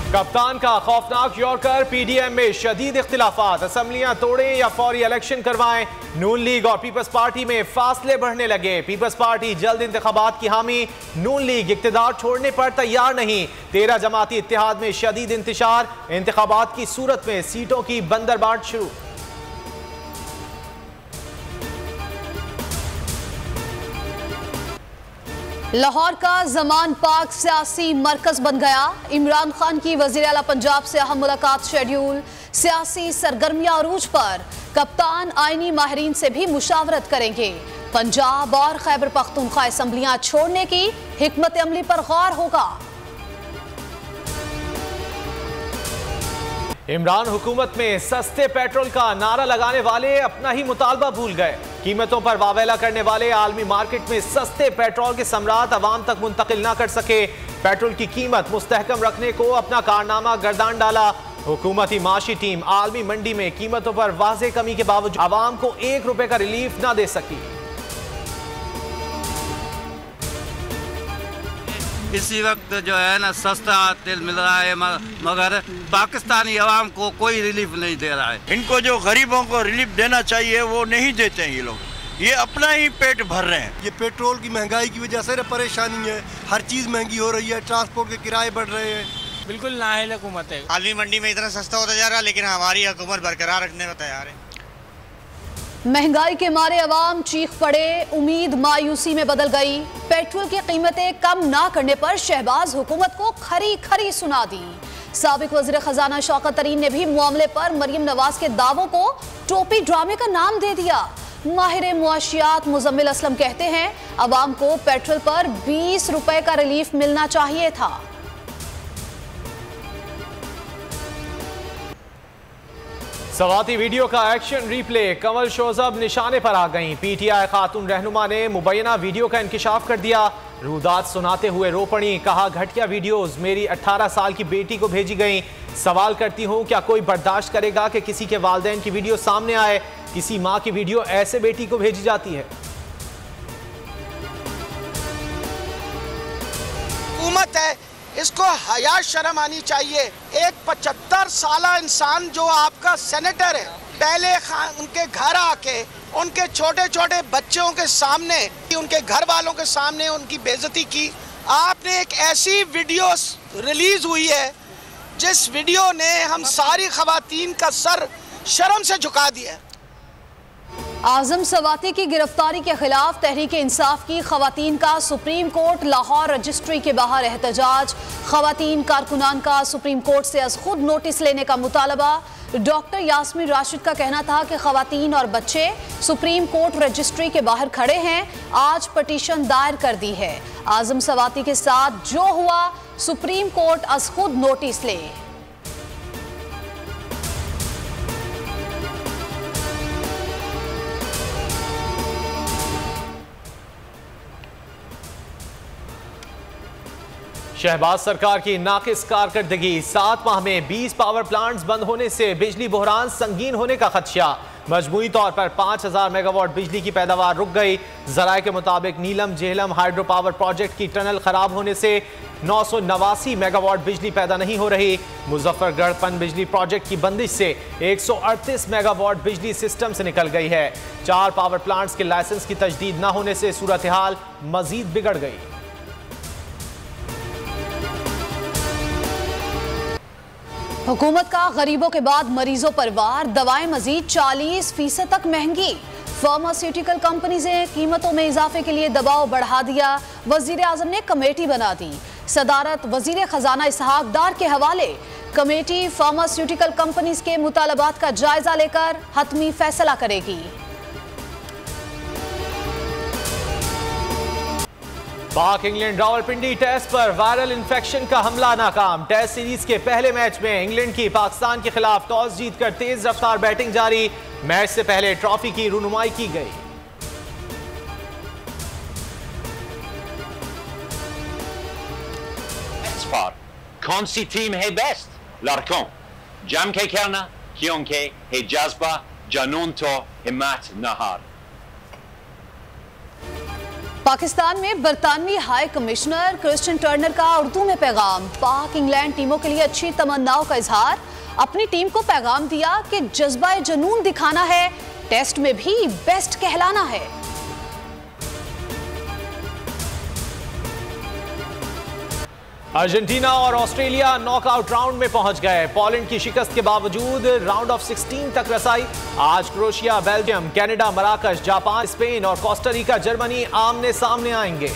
कप्तान का खौफनाक यॉर्कर, पीडीएम में शदीद इख्तिलाफात, असेंबलियां तोड़ें या फौरी इलेक्शन करवाएं। नून लीग और पीपल्स पार्टी में फासले बढ़ने लगे। पीपल्स पार्टी जल्द इंतखाबात की हामी, नून लीग इख्तिदार छोड़ने पर तैयार नहीं। 13 जमाती इत्तेहाद में शदीद इंतशार, इंतखाबात की सूरत में सीटों की बंदरबांट शुरू। लाहौर का जमान पाक सियासी मरकज बन गया। इमरान खान की वजीर आला पंजाब से अहम मुलाकात शेड्यूल। सियासी सरगर्मियां अरूज पर, कप्तान आईनी माहिरीन से भी मुशावरत करेंगे। पंजाब और खैबर पख्तूनख्वा असम्बलियां छोड़ने की हिकमत अमली पर गौर होगा। इमरान हुकूमत में सस्ते पेट्रोल का नारा लगाने वाले अपना ही मुतालबा भूल गए। कीमतों पर वावेला करने वाले आलमी मार्केट में सस्ते पेट्रोल के सम्राट अवाम तक मुंतकिल ना कर सके। पेट्रोल की कीमत मुस्तहकम रखने को अपना कारनामा गर्दान डाला। हुकूमती माशी टीम आलमी मंडी में कीमतों पर वाज़ेह कमी के बावजूद अवाम को ₹1 का रिलीफ ना दे सकी। इसी वक्त जो है ना सस्ता तेल मिल रहा है, मगर पाकिस्तानी अवाम को कोई रिलीफ नहीं दे रहा है। इनको जो गरीबों को रिलीफ देना चाहिए वो नहीं देते हैं। ये लोग ये अपना ही पेट भर रहे हैं। ये पेट्रोल की महंगाई की वजह से परेशानी है, हर चीज़ महंगी हो रही है, ट्रांसपोर्ट के किराए बढ़ रहे हैं। बिल्कुल नाअहल हुकूमत है। आलमी मंडी में इतना सस्ता होता जा रहा है, लेकिन हमारी हुकूमत बरकरार रखने में तैयार है। महंगाई के मारे अवाम चीख पड़े, उम्मीद मायूसी में बदल गई। पेट्रोल की कीमतें कम ना करने पर शहबाज हुकूमत को खरी खरी सुना दी। साबिक वज़ीर खजाना शौकत तरीन ने भी मामले पर मरियम नवाज के दावों को टोपी ड्रामे का नाम दे दिया। माहिर मुआशियात मुजम्मिल असलम कहते हैं अवाम को पेट्रोल पर ₹20 का रिलीफ मिलना चाहिए था। सवाती वीडियो का एक्शन रिप्ले, कमल शोजब निशाने पर आ गईं। पीटीआई खातून रहनुमा ने मुबैना वीडियो का इंकिशाफ कर दिया। रूदात सुनाते हुए रो पड़ी, कहा घटिया वीडियोस मेरी 18 साल की बेटी को भेजी गई। सवाल करती हूँ क्या कोई बर्दाश्त करेगा कि किसी के वालिदैन की वीडियो सामने आए? किसी माँ की वीडियो ऐसे बेटी को भेजी जाती है? हुकूमत है, इसको हया शर्म आनी चाहिए। एक 75 साला इंसान जो आपका सेनेटर है, पहले उनके घर आके उनके छोटे छोटे बच्चों के सामने, उनके घर वालों के सामने उनकी बेइज्जती की। आपने एक ऐसी वीडियो रिलीज हुई है जिस वीडियो ने हम सारी खवातीन का सर शर्म से झुका दिया। आजम सवाती की गिरफ्तारी के खिलाफ तहरीक इंसाफ की खवातीन का सुप्रीम कोर्ट लाहौर रजिस्ट्री के बाहर एहतजाज। खवातीन कारकुनान का सुप्रीम कोर्ट से अज खुद नोटिस लेने का मुतालबा। डॉक्टर यास्मीन राशिद का कहना था कि खवातीन और बच्चे सुप्रीम कोर्ट रजिस्ट्री के बाहर खड़े हैं, आज पटिशन दायर कर दी है। आजम सवाती के साथ जो हुआ, सुप्रीम कोर्ट अज खुद नोटिस ले। शहबाज सरकार की नाकिस कारकर्दगी, 7 माह में 20 पावर प्लांट्स बंद होने से बिजली बहरान संगीन होने का खदशा। मजमूई तौर पर 5000 मेगावाट बिजली की पैदावार रुक गई। जराये के मुताबिक नीलम जेहलम हाइड्रो पावर प्रोजेक्ट की टनल खराब होने से 989 मेगावाट बिजली पैदा नहीं हो रही। मुजफ्फरगढ़ पन बिजली प्रोजेक्ट की बंदिश से 138 मेगावाट बिजली सिस्टम से निकल गई है। 4 पावर प्लांट्स के लाइसेंस की तजदीद न होने से सूरत हाल मजीद बिगड़ गई। हुकूमत का गरीबों के बाद मरीजों पर वार, दवाएं मजीद 40% तक महंगी। फार्मास्यूटिकल कंपनीज ने कीमतों में इजाफे के लिए दबाव बढ़ा दिया। वजीर आजम ने कमेटी बना दी, सदारत वजीर खजाना इसहाक डार के हवाले। कमेटी फार्मास्यूटिकल कंपनीज के मुतालबात का जायजा लेकर हतमी फैसला करेगी। पाक इंग्लैंड रावलपिंडी टेस्ट पर वायरल इन्फेक्शन का हमला नाकाम। टेस्ट सीरीज के पहले मैच में इंग्लैंड की पाकिस्तान के खिलाफ टॉस जीतकर तेज रफ्तार बैटिंग जारी। मैच से पहले ट्रॉफी की रुनुमाई की गई। कौन सी टीम है बेस्ट? लड़कों जम के खेलना, क्योंकि है जज्बा, जुनून तो हिम्मत नहार। पाकिस्तान में बरतानवी हाई कमिश्नर क्रिस्टियन टर्नर का उर्दू में पैगाम। पाक इंग्लैंड टीमों के लिए अच्छी तमन्नाओं का इजहार। अपनी टीम को पैगाम दिया कि जज्बा जुनून दिखाना है, टेस्ट में भी बेस्ट कहलाना है। अर्जेंटीना और ऑस्ट्रेलिया नॉकआउट राउंड में पहुंच गए। पोलैंड की शिकस्त के बावजूद राउंड ऑफ 16 तक रसाई। आज क्रोएशिया, बेल्जियम, कनाडा, मराकश, जापान, स्पेन और कोस्टारिका, जर्मनी आमने सामने आएंगे।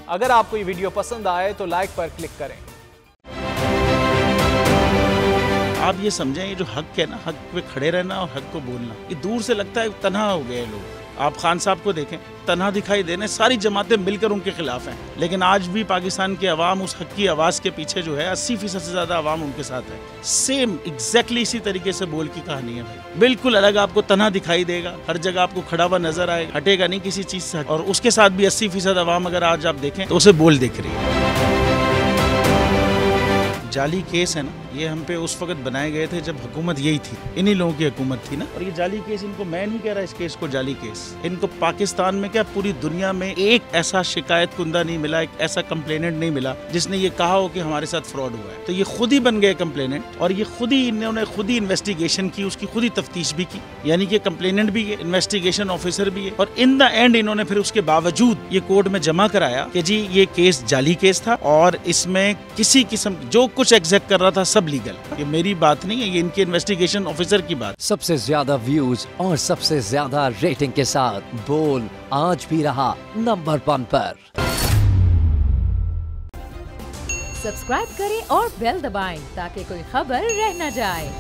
अगर आपको ये वीडियो पसंद आए तो लाइक पर क्लिक करें। आप ये समझें, ये जो हक है ना, हक पे खड़े रहना और हक को बोलना, ये दूर से लगता है तन्हा हो गए लोग। आप खान साहब को देखें, तन्हा दिखाई देने, सारी जमातें मिलकर उनके खिलाफ हैं, लेकिन आज भी पाकिस्तान की आवाम उस हक की आवाज़ के पीछे जो है 80% से ज़्यादा आवाम उनके साथ है। सेम एग्जैक्टली इसी तरीके से बोल की कहानी है भाई। बिल्कुल अलग आपको तन्हा दिखाई देगा, हर जगह आपको खड़ा हुआ नजर आएगा, हटेगा नहीं किसी चीज़ से। और उसके साथ भी 80% आवाम अगर आज आप देखें तो उसे बोल दिख रही है। जाली केस है ना, ये हम पे उस वक्त बनाए गए थे जब हुकूमत यही थी, इन्हीं लोगों की हुकूमत थी ना। और ये जाली केस, इनको मैं नहीं कह रहा इस केस को जाली केस, इनको पाकिस्तान में क्या पूरी दुनिया में एक ऐसा शिकायत कुंदा नहीं मिला, एक ऐसा कंप्लेनेंट नहीं मिला जिसने ये कहा हो कि हमारे साथ फ्रॉड हुआ है। तो ये खुद ही बन गए कंप्लेनेंट और ये खुद ही इन्होंने खुद ही इन्वेस्टिगेशन की, उसकी खुद ही तफ्तीश भी की, यानी कि कंप्लेनेंट भी है, इन्वेस्टिगेशन ऑफिसर भी है। और इन द एंड इन्होंने फिर उसके बावजूद ये कोर्ट में जमा कराया कि जी ये केस जाली केस था और इसमें किसी किस्म जो कुछ एग्जैक्ट कर रहा था सब लीगल। ये मेरी बात नहीं है, ये इनके इन्वेस्टिगेशन ऑफिसर की बात। सबसे ज्यादा व्यूज और सबसे ज्यादा रेटिंग के साथ बोल आज भी रहा नंबर 1 पर। सब्सक्राइब करें और बेल दबाएं ताकि कोई खबर रह न जाए।